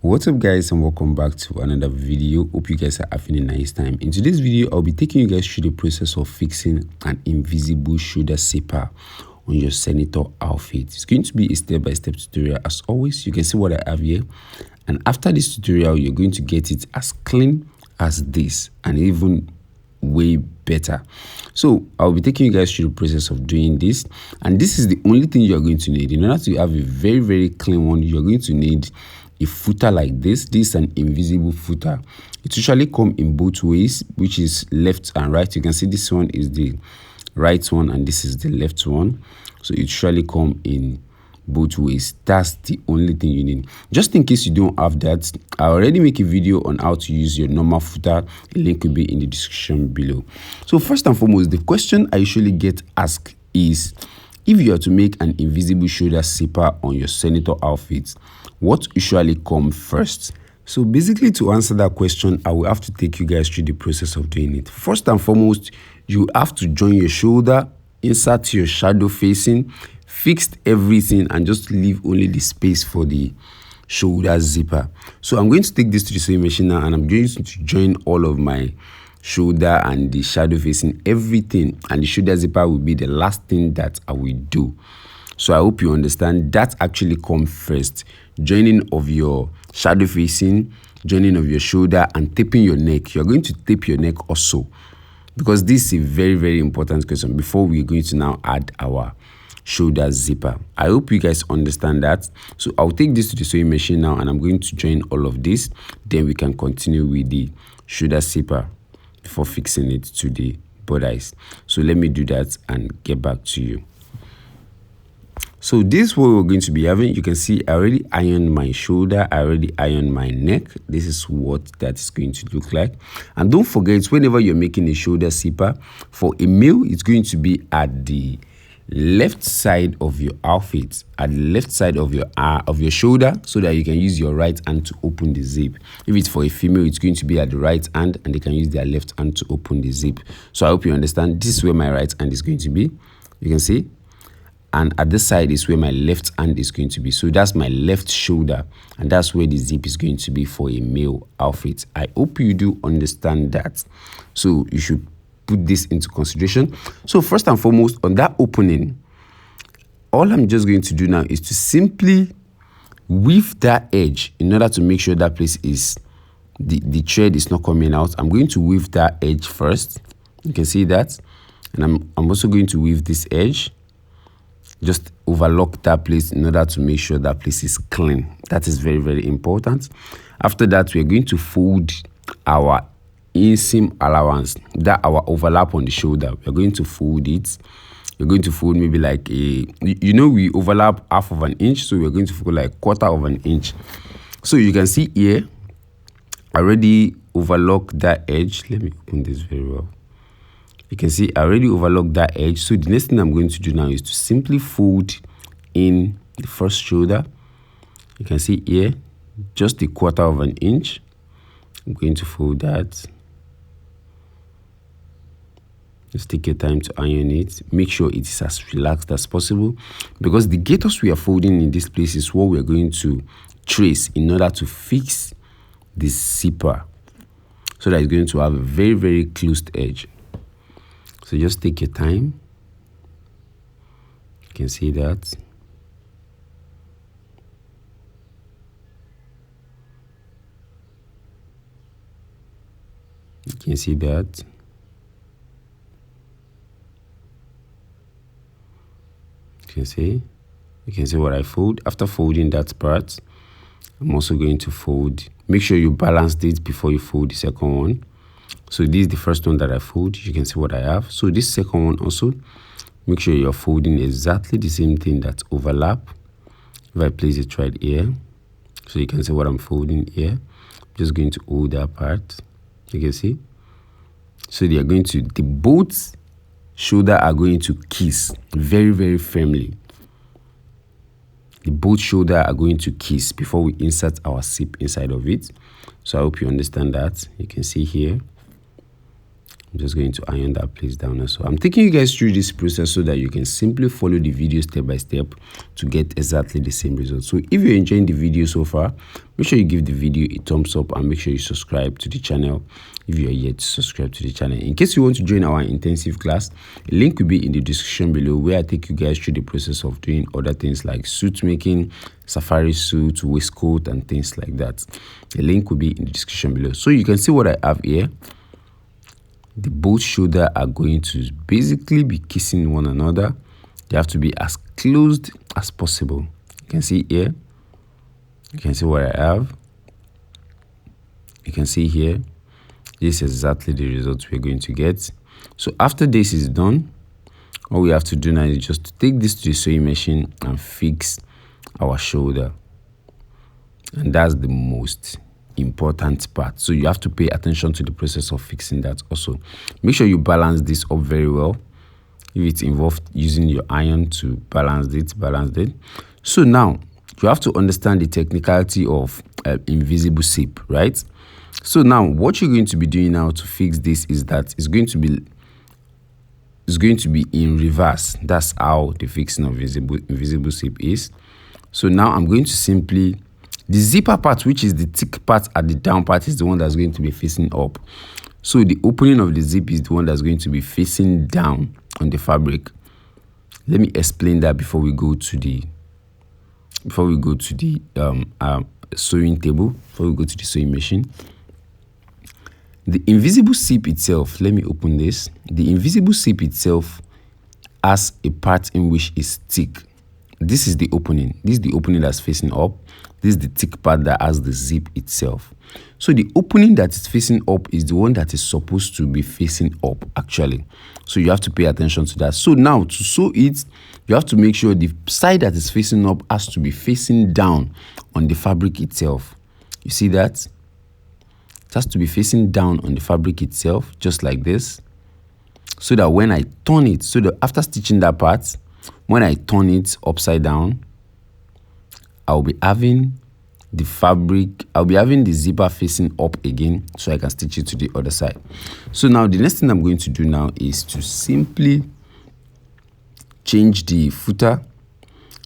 What's up guys, and welcome back to another video. Hope you guys are having a nice time. In today's video, I'll be taking you guys through the process of fixing an invisible shoulder zipper on your senator outfit. It's going to be a step-by-step tutorial. As always, you can see what I have here, and after this tutorial you're going to get it as clean as this and even way better. So I'll be taking you guys through the process of doing this, and this is the only thing you're going to need. In order to have a very clean one, you're going to need a footer like this. This is an invisible footer. It usually comes in both ways, which is left and right. You can see this one is the right one and this is the left one, so it usually comes in both ways. That's the only thing you need. Just in case you don't have that, I already make a video on how to use your normal footer. A link will be in the description below. So first and foremost, the question I usually get asked is, if you are to make an invisible shoulder zipper on your senator outfit, what usually comes first? So basically, to answer that question, I will have to take you guys through the process of doing it. First and foremost, you have to join your shoulder, insert your shadow facing, fix everything, and just leave only the space for the shoulder zipper. So I'm going to take this to the sewing machine now, and I'm going to join all of my shoulder and the shadow facing, everything, and the shoulder zipper will be the last thing that I will do. So I hope you understand that actually comes first. Joining of your shadow facing, joining of your shoulder, and taping your neck. You're going to tape your neck also, because this is a very important question before we're going to now add our shoulder zipper. I hope you guys understand that. So I'll take this to the sewing machine now, and I'm going to join all of this. Then we can continue with the shoulder zipper before fixing it to the bodice. So let me do that and get back to you. So this is what we're going to be having. You can see I already ironed my shoulder, I already ironed my neck. This is what that is going to look like. And don't forget, whenever you're making a shoulder zipper for a male, it's going to be at the left side of your outfit, at the left side of your shoulder, so that you can use your right hand to open the zip. If it's for a female, it's going to be at the right hand, and they can use their left hand to open the zip. So I hope you understand. This is where my right hand is going to be, you can see, and at this side is where my left hand is going to be. So that's my left shoulder, and that's where the zip is going to be for a male outfit. I hope you do understand that. So you should put this into consideration. So first and foremost, on that opening, all I'm just going to do now is to simply weave that edge in order to make sure that place is the thread is not coming out. I'm going to weave that edge first. You can see that, and I'm also going to weave this edge. Just overlock that place in order to make sure that place is clean. That is very important. After that, we're going to fold our inseam allowance, that our overlap on the shoulder. We're going to fold it. We're going to fold maybe like we overlap half of an inch, so we're going to fold like quarter of an inch. So you can see here, I already overlocked that edge. Let me open this very well. You can see I already overlocked that edge. So the next thing I'm going to do now is to simply fold in the first shoulder. You can see here, just a quarter of an inch. I'm going to fold that. Just take your time to iron it. Make sure it is as relaxed as possible, because the gaiters we are folding in this place is what we're going to trace in order to fix this zipper, so that it's going to have a very closed edge. So just take your time. You can see that. You can see that. You can see what I fold. After folding that part, I'm also going to fold. Make sure you balance it before you fold the second one. So this is the first one that I fold. You can see what I have. So this second one also, make sure you're folding exactly the same thing that overlap. If I place it right here, so you can see what I'm folding here. I'm just going to hold that part. You can see. So they are going to, the both shoulder are going to kiss very firmly. The both shoulder are going to kiss before we insert our zip inside of it. So I hope you understand that. You can see here, I'm just going to iron that place down as well. I'm taking you guys through this process so that you can simply follow the video step by step to get exactly the same result. So if you're enjoying the video so far, make sure you give the video a thumbs up and make sure you subscribe to the channel if you are yet to subscribe to the channel. In case you want to join our intensive class, a link will be in the description below, where I take you guys through the process of doing other things like suit making, safari suit, waistcoat, and things like that. The link will be in the description below. So you can see what I have here. The both shoulder are going to basically be kissing one another. They have to be as closed as possible. You can see here. You can see what I have. You can see here. This is exactly the result we're going to get. So after this is done, all we have to do now is just to take this to the sewing machine and fix our shoulder. And that's the most important part. So you have to pay attention to the process of fixing that also. Make sure you balance this up very well. If it's involved using your iron to balance it. So now you have to understand the technicality of invisible zip, right? So now what you're going to be doing now to fix this is that it's going to be in reverse. That's how the fixing of invisible zip is. So now I'm going to simply, the zipper part, which is the thick part at the down part, is the one that's going to be facing up. So the opening of the zip is the one that's going to be facing down on the fabric. Let me explain that before we go to the sewing table, before we go to the sewing machine. The invisible zip itself, let me open this. The invisible zip itself has a part in which is thick. This is the opening. This is the opening that's facing up. This is the thick part that has the zip itself. So the opening that is facing up is the one that is supposed to be facing up, actually. So you have to pay attention to that. So now to sew it, you have to make sure the side that is facing up has to be facing down on the fabric itself. You see that? It has to be facing down on the fabric itself, just like this. So that when I turn it, so that after stitching that part, when I turn it upside down, I'll be having the fabric, I'll be having the zipper facing up again, so I can stitch it to the other side. So now the next thing I'm going to do now is to simply change the footer.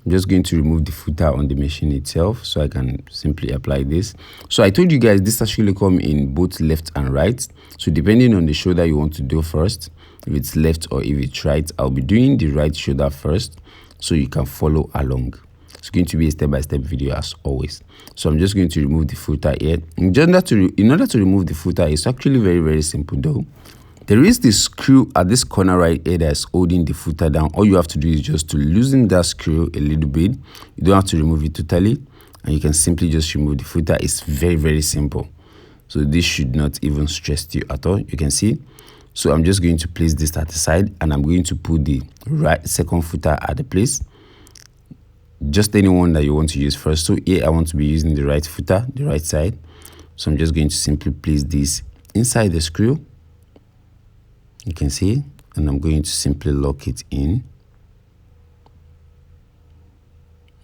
I'm just going to remove the footer on the machine itself so I can simply apply this. So I told you guys this actually come in both left and right. So depending on the shoulder you want to do first, if it's left or if it's right, I'll be doing the right shoulder first so you can follow along. It's going to be a step-by-step video as always. So I'm just going to remove the footer here. In order to remove the footer, it's actually very, very simple though. There is this screw at this corner right here that's holding the footer down. All you have to do is just to loosen that screw a little bit. You don't have to remove it totally, and you can simply just remove the footer. It's very, very simple. So this should not even stress you at all. You can see. So I'm just going to place this at the side, and I'm going to put the second footer at the place. Just anyone that you want to use first. So here I want to be using the right footer, the right side. So I'm just going to simply place this inside the screw. You can see, and I'm going to simply lock it in.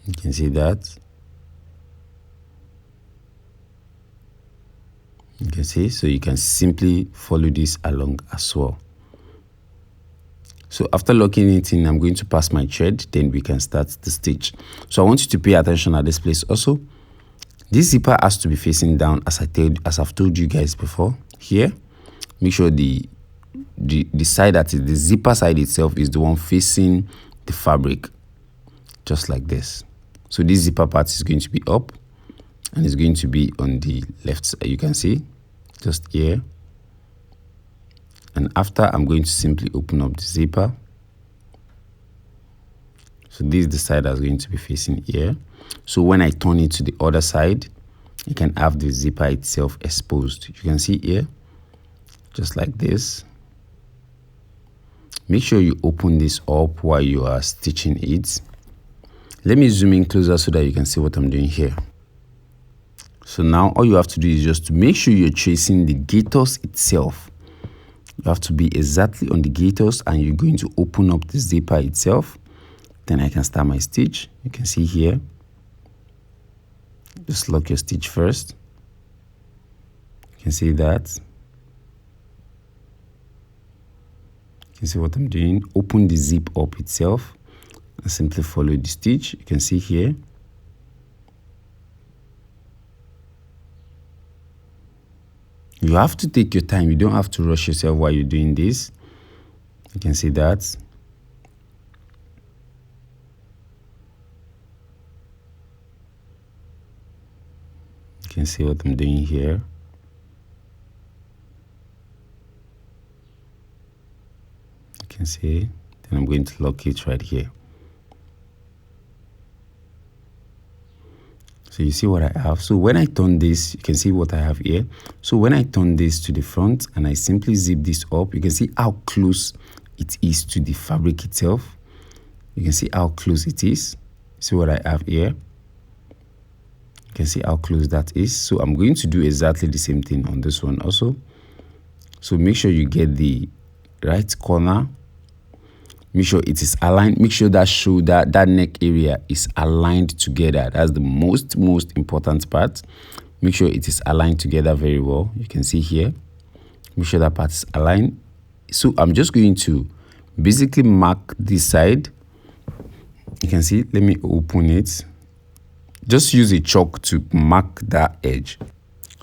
You can see that. You can see, so you can simply follow this along as well. So after locking it in, I'm going to pass my thread, then we can start the stitch. So I want you to pay attention at this place also. This zipper has to be facing down, as I've told you guys before. Here, make sure the side that is the zipper side itself is the one facing the fabric, just like this. So this zipper part is going to be up, and it's going to be on the left side. You can see, just here. And after, I'm going to simply open up the zipper. So this is the side that's going to be facing here. So when I turn it to the other side, you can have the zipper itself exposed. You can see here, just like this. Make sure you open this up while you are stitching it. Let me zoom in closer so that you can see what I'm doing here. So now all you have to do is just to make sure you're tracing the gaiters itself. You have to be exactly on the gaiters, and you're going to open up the zipper itself. Then I can start my stitch. You can see here. Just lock your stitch first. You can see that. can see what I'm doing. Open the zip up itself and simply follow the stitch. You can see here. You have to take your time. You don't have to rush yourself while you're doing this. You can see that. You can see what I'm doing here. You can see. Then I'm going to lock it right here. So you see what I have. So when I turn this, you can see what I have here. So when I turn this to the front and I simply zip this up, you can see how close it is to the fabric itself. You can see how close it is. See what I have here. You can see how close that is. So I'm going to do exactly the same thing on this one also. So make sure you get the right corner. Make sure it is aligned. Make sure that shoulder, that neck area is aligned together. That's the most important part. Make sure it is aligned together very well. You can see here. Make sure that part is aligned. So I'm just going to basically mark this side. You can see, let me open it. Just use a chalk to mark that edge.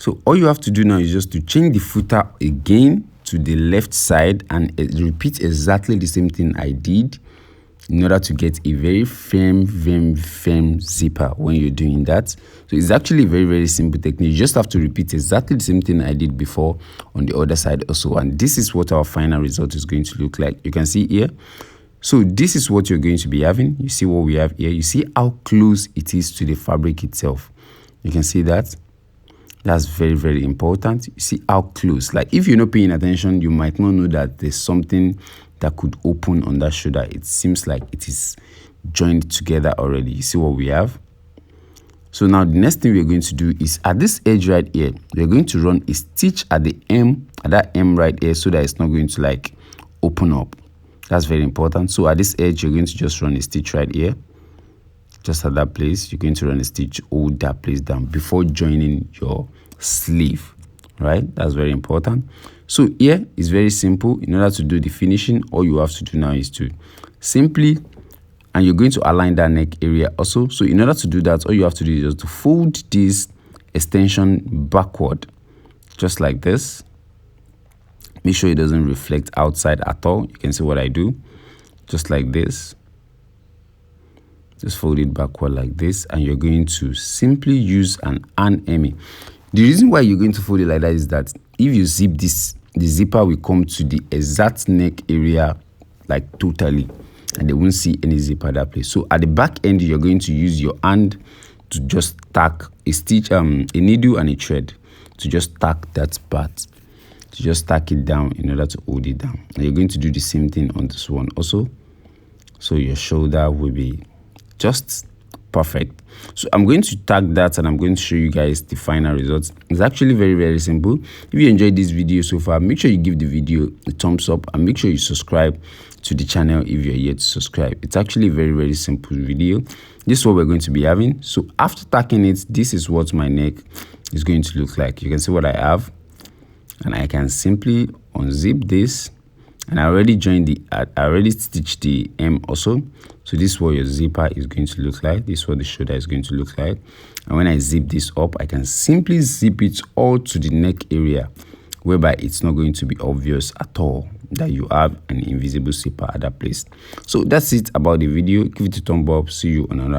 So all you have to do now is just to change the footer again to the left side and repeat exactly the same thing I did in order to get a very firm zipper when you're doing that. So it's actually a very simple technique. You just have to repeat exactly the same thing I did before on the other side also, and this is what our final result is going to look like. You can see here. So this is what you're going to be having. You see what we have here. You see how close it is to the fabric itself. You can see that. That's very important. You see how close. Like if you're not paying attention, you might not know that there's something that could open on that shoulder. It seems like it is joined together already. You see what we have. So now the next thing we're going to do is at this edge right here, we're going to run a stitch at the M, at that M right here, so that it's not going to like open up. That's very important. So at this edge, you're going to just run a stitch right here. Just at that place, you're going to run a stitch, hold that place down before joining your sleeve, right? That's very important. So here is very simple. In order to do the finishing, all you have to do now is to simply, and you're going to align that neck area also. So in order to do that, all you have to do is just to fold this extension backward, just like this. Make sure it doesn't reflect outside at all. You can see what I do, just like this. Just fold it backward like this, and you're going to simply use an hand hemming. The reason why you're going to fold it like that is that if you zip this, the zipper will come to the exact neck area like totally, and they won't see any zipper at that place. So at the back end, you're going to use your hand to just tack a stitch, a needle and a thread to just tack that part, to just tack it down in order to hold it down. And you're going to do the same thing on this one also. So your shoulder will be just perfect. So I'm going to tag that and I'm going to show you guys the final results. It's actually very simple. If you enjoyed this video so far, make sure you give the video a thumbs up and make sure you subscribe to the channel if you're yet to subscribe. It's actually a very simple video. This is what we're going to be having. So after tacking it, this is what my neck is going to look like. You can see what I have, and I can simply unzip this. And I already stitched the M also. So this is what your zipper is going to look like. This is what the shoulder is going to look like. And when I zip this up, I can simply zip it all to the neck area, whereby it's not going to be obvious at all that you have an invisible zipper at that place. So that's it about the video. Give it a thumb up. See you on another.